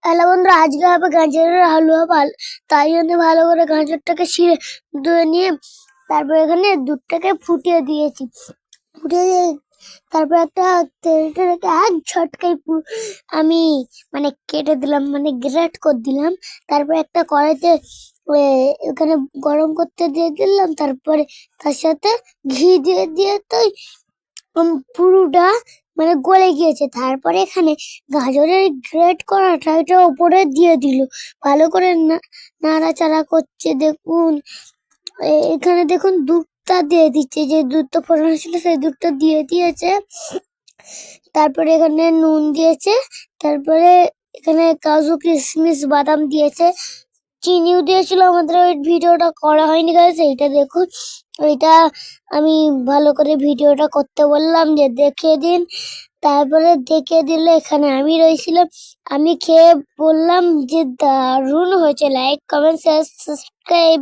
Hello বন্ধুরা, আজকে হবে গাজরের হালুয়া তাই জন্য ভালো করে গাজরটাকে ছিঁড়ে ধুয়ে নিয়ে তারপর এখানে দুধটাকে ফুটিয়ে দিয়েছি। ফুটিয়ে দিয়ে তারপর একটা তেলটা রেখে এক ঝটকায় পুরো আমি মানে কেটে দিলাম, মানে গ্রেট করে দিলাম। তারপর একটা কড়াইতে এখানে গরম করতে দিয়ে দিলাম। তারপরে তার সাথে ঘি দিয়ে তো পুরোটা মানে গলে গিয়েছে। তারপরে এখানে গাজরের গ্রেট করাটা এটা উপরে দিয়ে দিল। ভালো করে নাড়াচাড়া করছে। দেখুন এখানে দেখুন দুধটা দিয়ে দিচ্ছে, যে দুধটা ফোটানো ছিল সেই দুধটা দিয়ে দিয়েছে। তারপরে এখানে নুন দিয়েছে। তারপরে এখানে কাজু কিশমিশ বাদাম দিয়েছে, চিনিও দিয়েছিল। আমাদের ওই ভিডিওটা করা হয়নি গাইস, এইটা দেখুন। ওইটা আমি ভালো করে ভিডিওটা করতে বললাম যে দেখিয়ে দিন। তারপরে দেখিয়ে দিলে এখানে আমি রয়েছিলাম। আমি খেয়ে বললাম যে দারুণ হয়েছে। Like comment share subscribe.